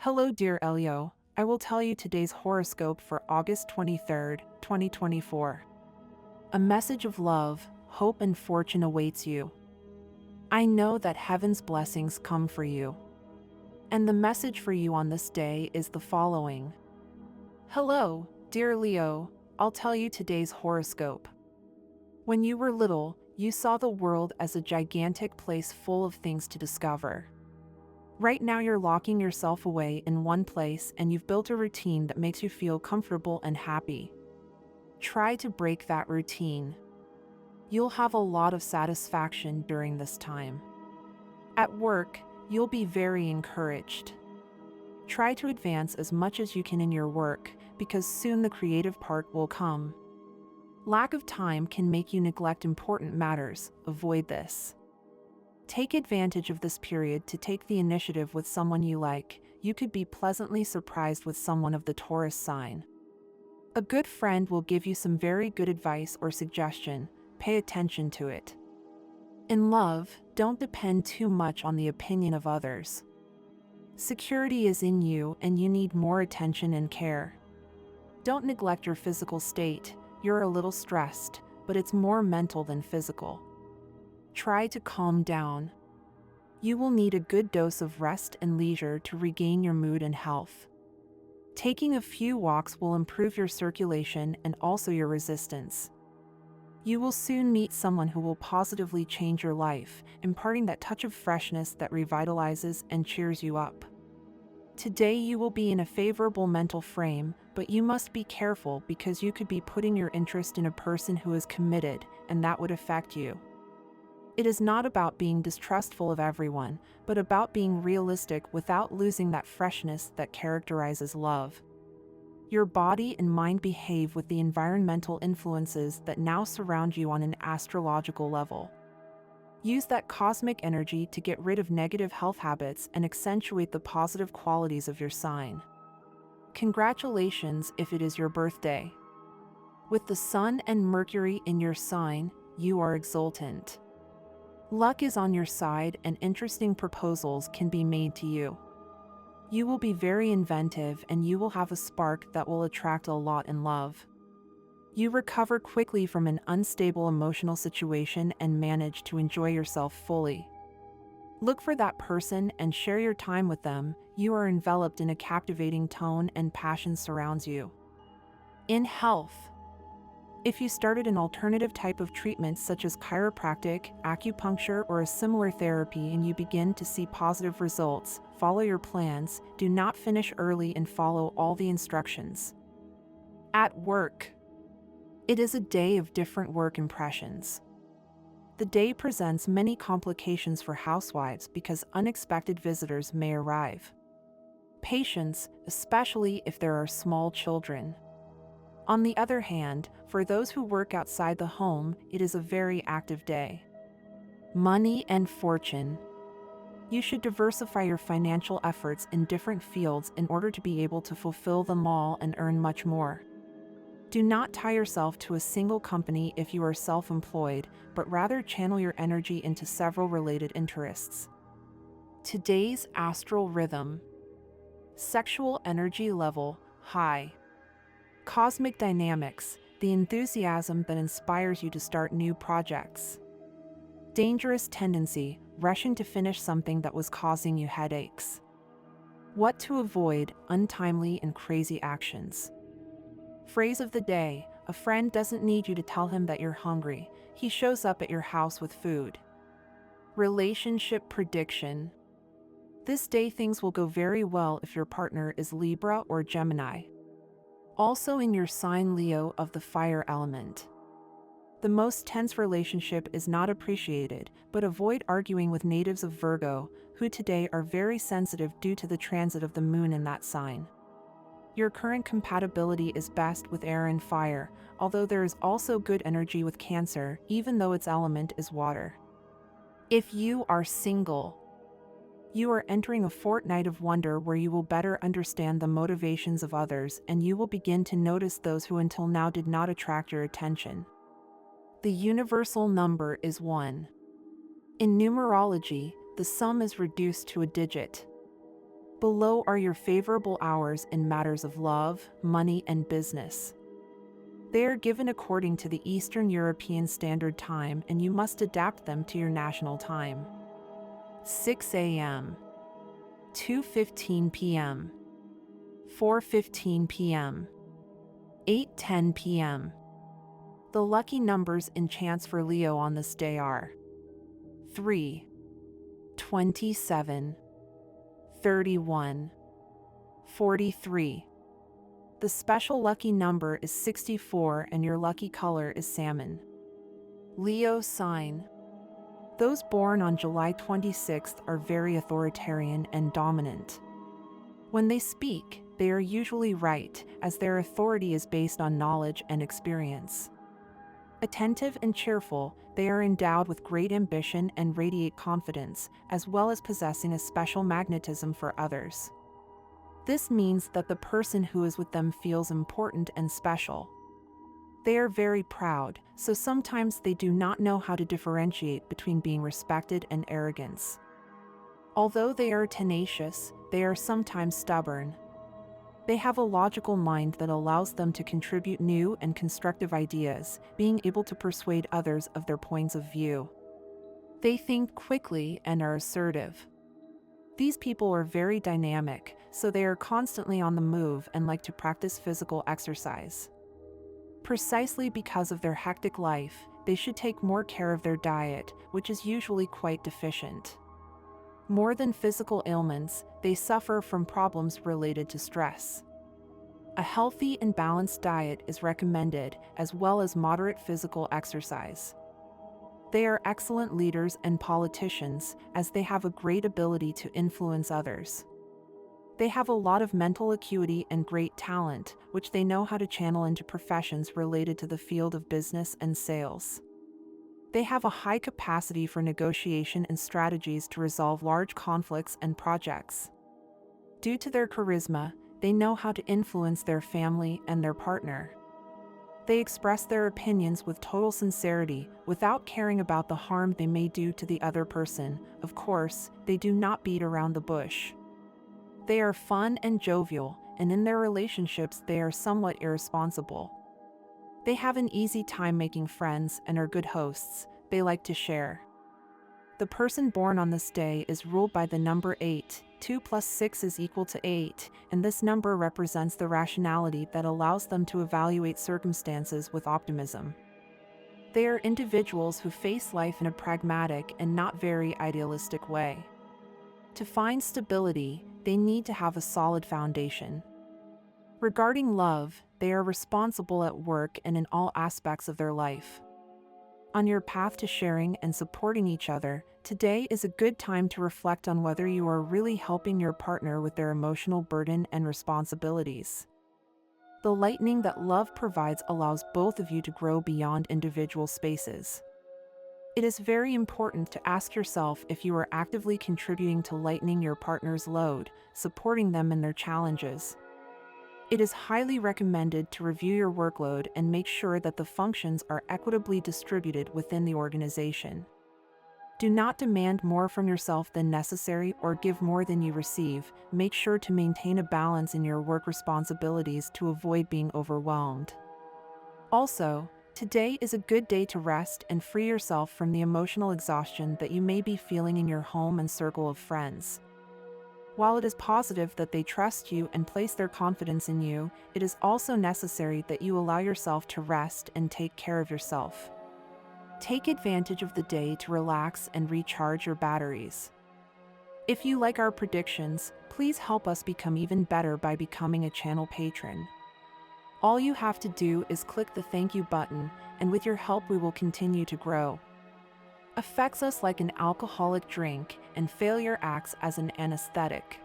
Hello, dear Leo. I will tell you today's horoscope for August 23rd, 2024. A message of love, hope, and fortune awaits you. I know that heaven's blessings come for you. And the message for you on this day is the following. Hello, dear Leo. I'll tell you today's horoscope. When you were little, you saw the world as a gigantic place full of things to discover. Right now you're locking yourself away in one place and you've built a routine that makes you feel comfortable and happy. Try to break that routine. You'll have a lot of satisfaction during this time. At work, you'll be very encouraged. Try to advance as much as you can in your work because soon the creative part will come. Lack of time can make you neglect important matters. Avoid this. Take advantage of this period to take the initiative with someone you like. You could be pleasantly surprised with someone of the Taurus sign. A good friend will give you some very good advice or suggestion. Pay attention to it. In love, don't depend too much on the opinion of others. Security is in you and you need more attention and care. Don't neglect your physical state. You're a little stressed, but it's more mental than physical. Try to calm down. You will need a good dose of rest and leisure to regain your mood and health. Taking a few walks will improve your circulation and also your resistance. You will soon meet someone who will positively change your life, imparting that touch of freshness that revitalizes and cheers you up. Today you will be in a favorable mental frame, but you must be careful because you could be putting your interest in a person who is committed, and that would affect you. It is not about being distrustful of everyone, but about being realistic without losing that freshness that characterizes love. Your body and mind behave with the environmental influences that now surround you on an astrological level. Use that cosmic energy to get rid of negative health habits and accentuate the positive qualities of your sign. Congratulations if it is your birthday. With the Sun and Mercury in your sign, you are exultant. Luck is on your side and interesting proposals can be made to you. You will be very inventive and you will have a spark that will attract a lot in love. You recover quickly from an unstable emotional situation and manage to enjoy yourself fully. Look for that person and share your time with them. You are enveloped in a captivating tone and passion surrounds you. In health, if you started an alternative type of treatment such as chiropractic, acupuncture, or a similar therapy and you begin to see positive results, follow your plans, do not finish early and follow all the instructions. At work, it is a day of different work impressions. The day presents many complications for housewives because unexpected visitors may arrive. Patience, especially if there are small children. On the other hand, for those who work outside the home, it is a very active day. Money and fortune. You should diversify your financial efforts in different fields in order to be able to fulfill them all and earn much more. Do not tie yourself to a single company if you are self-employed, but rather channel your energy into several related interests. Today's astral rhythm. Sexual energy level, high. Cosmic dynamics, the enthusiasm that inspires you to start new projects. Dangerous tendency, rushing to finish something that was causing you headaches. What to avoid, untimely and crazy actions. Phrase of the day, a friend doesn't need you to tell him that you're hungry, he shows up at your house with food. Relationship prediction. This day things will go very well if your partner is Libra or Gemini. Also in your sign Leo of the fire element. The most tense relationship is not appreciated, but avoid arguing with natives of Virgo, who today are very sensitive due to the transit of the moon in that sign. Your current compatibility is best with air and fire, although there is also good energy with Cancer, even though its element is water. If you are single, you are entering a fortnight of wonder where you will better understand the motivations of others and you will begin to notice those who until now did not attract your attention. The universal number is 1. In numerology, the sum is reduced to a digit. Below are your favorable hours in matters of love, money, and business. They are given according to the Eastern European Standard Time, and you must adapt them to your national time. 6 a.m. 2:15 p.m. 4:15 p.m. 8:10 p.m. The lucky numbers in chance for Leo on this day are 3, 27, 31, 43. The special lucky number is 64 and your lucky color is salmon. Leo sign. Those born on July 26th are very authoritarian and dominant. When they speak, they are usually right, as their authority is based on knowledge and experience. Attentive and cheerful, they are endowed with great ambition and radiate confidence, as well as possessing a special magnetism for others. This means that the person who is with them feels important and special. They are very proud, so sometimes they do not know how to differentiate between being respected and arrogance. Although they are tenacious, they are sometimes stubborn. They have a logical mind that allows them to contribute new and constructive ideas, being able to persuade others of their points of view. They think quickly and are assertive. These people are very dynamic, so they are constantly on the move and like to practice physical exercise. Precisely because of their hectic life, they should take more care of their diet, which is usually quite deficient. More than physical ailments, they suffer from problems related to stress. A healthy and balanced diet is recommended, as well as moderate physical exercise. They are excellent leaders and politicians, as they have a great ability to influence others. They have a lot of mental acuity and great talent, which they know how to channel into professions related to the field of business and sales. They have a high capacity for negotiation and strategies to resolve large conflicts and projects. Due to their charisma, they know how to influence their family and their partner. They express their opinions with total sincerity, without caring about the harm they may do to the other person. Of course, they do not beat around the bush. They are fun and jovial, and in their relationships they are somewhat irresponsible. They have an easy time making friends and are good hosts. They like to share. The person born on this day is ruled by the number 8. 2 plus 6 is equal to 8, and this number represents the rationality that allows them to evaluate circumstances with optimism. They are individuals who face life in a pragmatic and not very idealistic way. To find stability, they need to have a solid foundation. Regarding love, they are responsible at work and in all aspects of their life. On your path to sharing and supporting each other, today is a good time to reflect on whether you are really helping your partner with their emotional burden and responsibilities. The lightning that love provides allows both of you to grow beyond individual spaces. It is very important to ask yourself if you are actively contributing to lightening your partner's load, supporting them in their challenges. It is highly recommended to review your workload and make sure that the functions are equitably distributed within the organization. Do not demand more from yourself than necessary or give more than you receive. Make sure to maintain a balance in your work responsibilities to avoid being overwhelmed. Also, today is a good day to rest and free yourself from the emotional exhaustion that you may be feeling in your home and circle of friends. While it is positive that they trust you and place their confidence in you, it is also necessary that you allow yourself to rest and take care of yourself. Take advantage of the day to relax and recharge your batteries. If you like our predictions, please help us become even better by becoming a channel patron. All you have to do is click the thank you button, and with your help we will continue to grow. Affects us like an alcoholic drink, and failure acts as an anesthetic.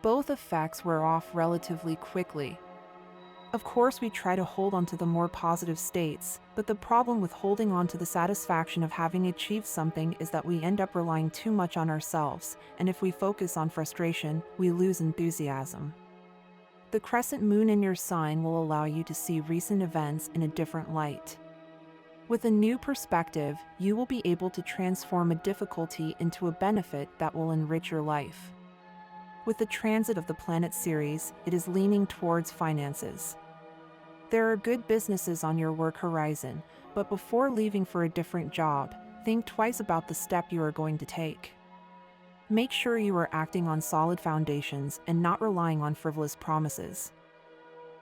Both effects wear off relatively quickly. Of course, we try to hold on to the more positive states, but the problem with holding on to the satisfaction of having achieved something is that we end up relying too much on ourselves, and if we focus on frustration, we lose enthusiasm. The crescent moon in your sign will allow you to see recent events in a different light. With a new perspective, you will be able to transform a difficulty into a benefit that will enrich your life. With the transit of the planet Ceres, it is leaning towards finances. There are good businesses on your work horizon, but before leaving for a different job, think twice about the step you are going to take. Make sure you are acting on solid foundations and not relying on frivolous promises.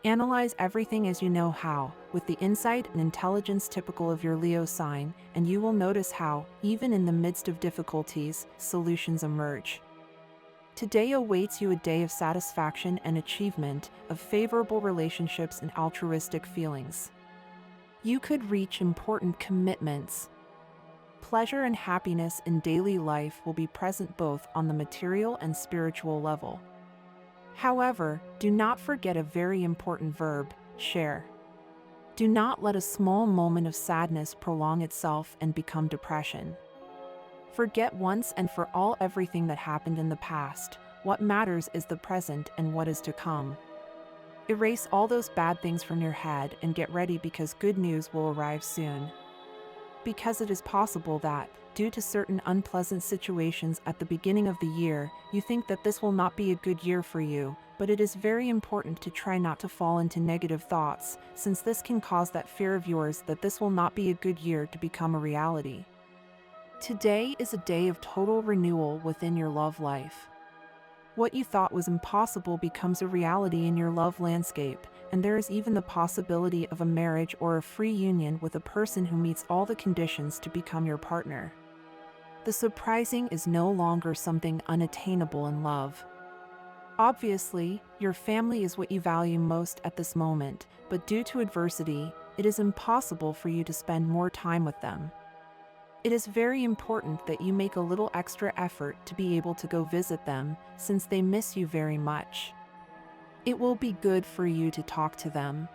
Analyze everything as you know how, with the insight and intelligence typical of your Leo sign, and you will notice how, even in the midst of difficulties, solutions emerge. Today awaits you a day of satisfaction and achievement, of favorable relationships and altruistic feelings. You could reach important commitments. Pleasure and happiness in daily life will be present both on the material and spiritual level. However, do not forget a very important verb, share. Do not let a small moment of sadness prolong itself and become depression. Forget once and for all everything that happened in the past. What matters is the present and what is to come. Erase all those bad things from your head and get ready because good news will arrive soon. Because it is possible that, due to certain unpleasant situations at the beginning of the year, you think that this will not be a good year for you, but it is very important to try not to fall into negative thoughts, since this can cause that fear of yours that this will not be a good year to become a reality. Today is a day of total renewal within your love life. What you thought was impossible becomes a reality in your love landscape, and there is even the possibility of a marriage or a free union with a person who meets all the conditions to become your partner. The surprising is no longer something unattainable in love. Obviously, your family is what you value most at this moment, but due to adversity, it is impossible for you to spend more time with them. It is very important that you make a little extra effort to be able to go visit them, since they miss you very much. It will be good for you to talk to them.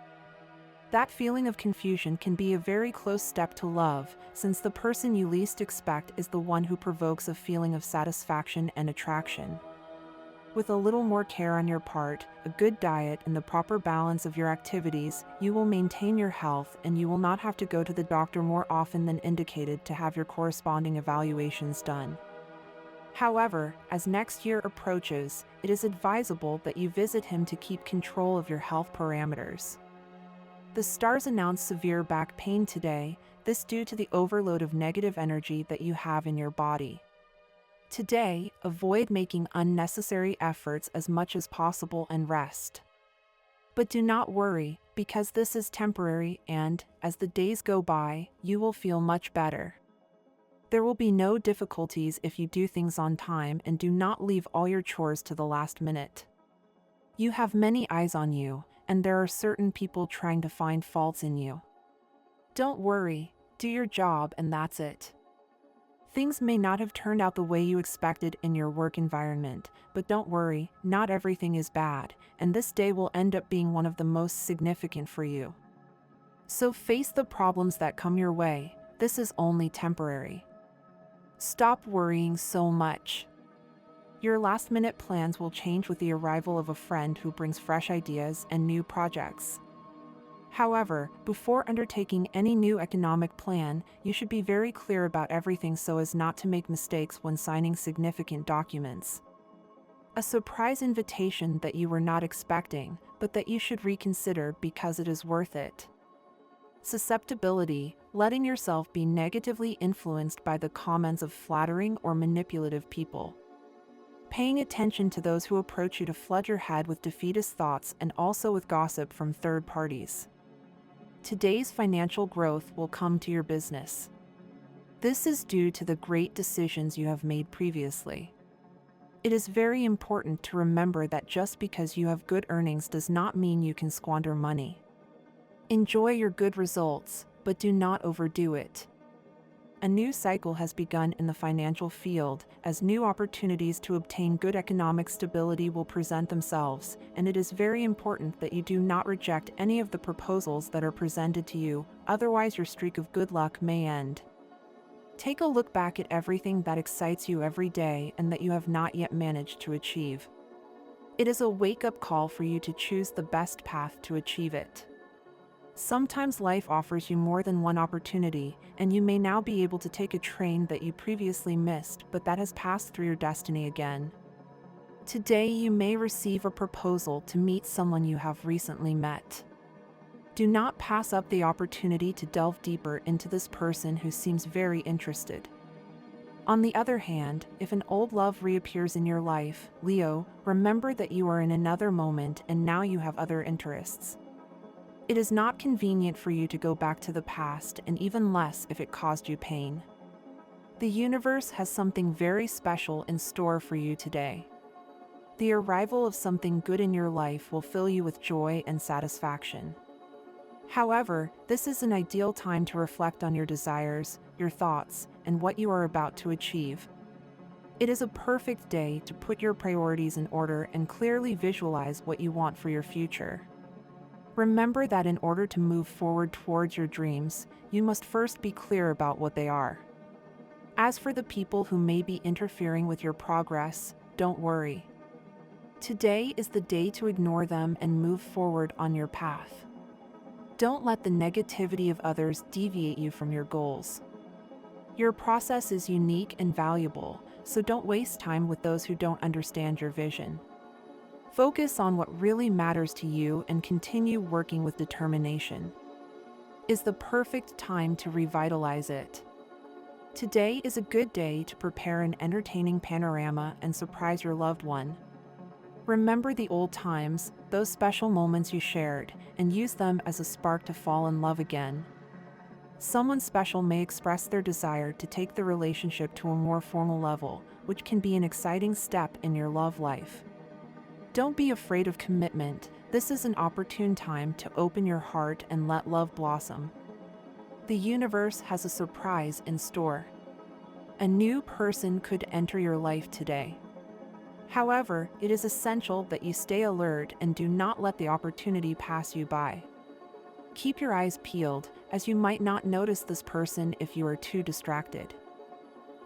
That feeling of confusion can be a very close step to love, since the person you least expect is the one who provokes a feeling of satisfaction and attraction. With a little more care on your part, a good diet, and the proper balance of your activities, you will maintain your health and you will not have to go to the doctor more often than indicated to have your corresponding evaluations done. However, as next year approaches, it is advisable that you visit him to keep control of your health parameters. The stars announce severe back pain today, this due to the overload of negative energy that you have in your body. Today, avoid making unnecessary efforts as much as possible and rest. But do not worry, because this is temporary and, as the days go by, you will feel much better. There will be no difficulties if you do things on time and do not leave all your chores to the last minute. You have many eyes on you, and there are certain people trying to find faults in you. Don't worry, do your job and that's it. Things may not have turned out the way you expected in your work environment, but don't worry, not everything is bad, and this day will end up being one of the most significant for you. So face the problems that come your way, this is only temporary. Stop worrying so much. Your last-minute plans will change with the arrival of a friend who brings fresh ideas and new projects. However, before undertaking any new economic plan, you should be very clear about everything so as not to make mistakes when signing significant documents. A surprise invitation that you were not expecting, but that you should reconsider because it is worth it. Susceptibility, letting yourself be negatively influenced by the comments of flattering or manipulative people. Paying attention to those who approach you to flood your head with defeatist thoughts and also with gossip from third parties. Today's financial growth will come to your business. This is due to the great decisions you have made previously. It is very important to remember that just because you have good earnings does not mean you can squander money. Enjoy your good results, but do not overdo it. A new cycle has begun in the financial field, as new opportunities to obtain good economic stability will present themselves, and it is very important that you do not reject any of the proposals that are presented to you, otherwise your streak of good luck may end. Take a look back at everything that excites you every day and that you have not yet managed to achieve. It is a wake-up call for you to choose the best path to achieve it. Sometimes life offers you more than one opportunity, and you may now be able to take a train that you previously missed but that has passed through your destiny again. Today you may receive a proposal to meet someone you have recently met. Do not pass up the opportunity to delve deeper into this person who seems very interested. On the other hand, if an old love reappears in your life, Leo, remember that you are in another moment and now you have other interests. It is not convenient for you to go back to the past, and even less if it caused you pain. The universe has something very special in store for you today. The arrival of something good in your life will fill you with joy and satisfaction. However, this is an ideal time to reflect on your desires, your thoughts, and what you are about to achieve. It is a perfect day to put your priorities in order and clearly visualize what you want for your future. Remember that in order to move forward towards your dreams, you must first be clear about what they are. As for the people who may be interfering with your progress, don't worry. Today is the day to ignore them and move forward on your path. Don't let the negativity of others deviate you from your goals. Your process is unique and valuable, so don't waste time with those who don't understand your vision. Focus on what really matters to you and continue working with determination. Is the perfect time to revitalize it. Today is a good day to prepare an entertaining panorama and surprise your loved one. Remember the old times, those special moments you shared, and use them as a spark to fall in love again. Someone special may express their desire to take the relationship to a more formal level, which can be an exciting step in your love life. Don't be afraid of commitment. This is an opportune time to open your heart and let love blossom. The universe has a surprise in store. A new person could enter your life today. However, it is essential that you stay alert and do not let the opportunity pass you by. Keep your eyes peeled, as you might not notice this person if you are too distracted.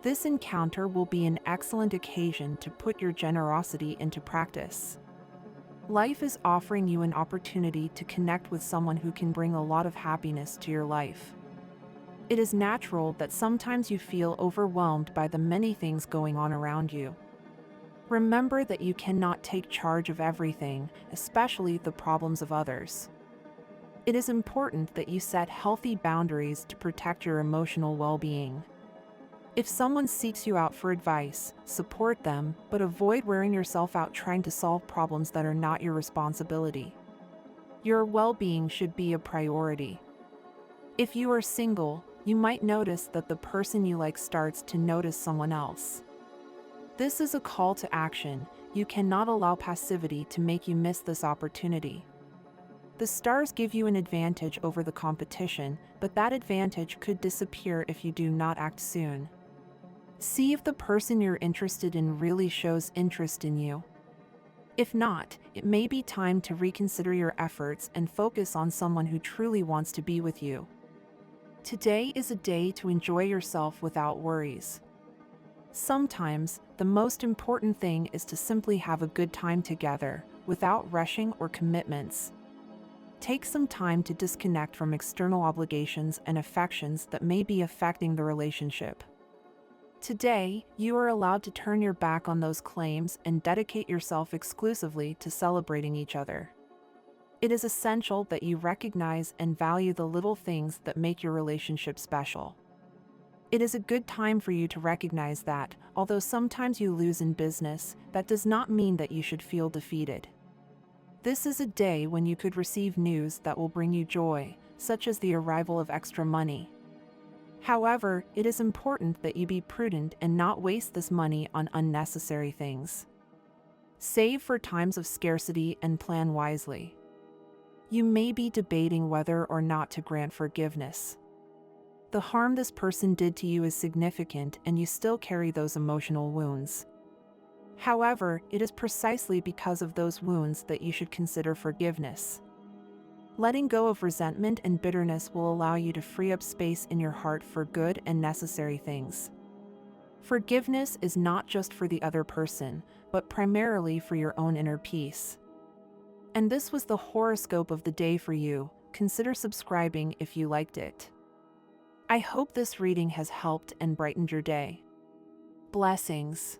This encounter will be an excellent occasion to put your generosity into practice. Life is offering you an opportunity to connect with someone who can bring a lot of happiness to your life. It is natural that sometimes you feel overwhelmed by the many things going on around you. Remember that you cannot take charge of everything, especially the problems of others. It is important that you set healthy boundaries to protect your emotional well-being. If someone seeks you out for advice, support them, but avoid wearing yourself out trying to solve problems that are not your responsibility. Your well-being should be a priority. If you are single, you might notice that the person you like starts to notice someone else. This is a call to action. You cannot allow passivity to make you miss this opportunity. The stars give you an advantage over the competition, but that advantage could disappear if you do not act soon. See if the person you're interested in really shows interest in you. If not, it may be time to reconsider your efforts and focus on someone who truly wants to be with you. Today is a day to enjoy yourself without worries. Sometimes, the most important thing is to simply have a good time together, without rushing or commitments. Take some time to disconnect from external obligations and affections that may be affecting the relationship. Today, you are allowed to turn your back on those claims and dedicate yourself exclusively to celebrating each other. It is essential that you recognize and value the little things that make your relationship special. It is a good time for you to recognize that, although sometimes you lose in business, that does not mean that you should feel defeated. This is a day when you could receive news that will bring you joy, such as the arrival of extra money. However, it is important that you be prudent and not waste this money on unnecessary things. Save for times of scarcity and plan wisely. You may be debating whether or not to grant forgiveness. The harm this person did to you is significant and you still carry those emotional wounds. However, it is precisely because of those wounds that you should consider forgiveness. Letting go of resentment and bitterness will allow you to free up space in your heart for good and necessary things. Forgiveness is not just for the other person, but primarily for your own inner peace. And this was the horoscope of the day for you. Consider subscribing if you liked it. I hope this reading has helped and brightened your day. Blessings.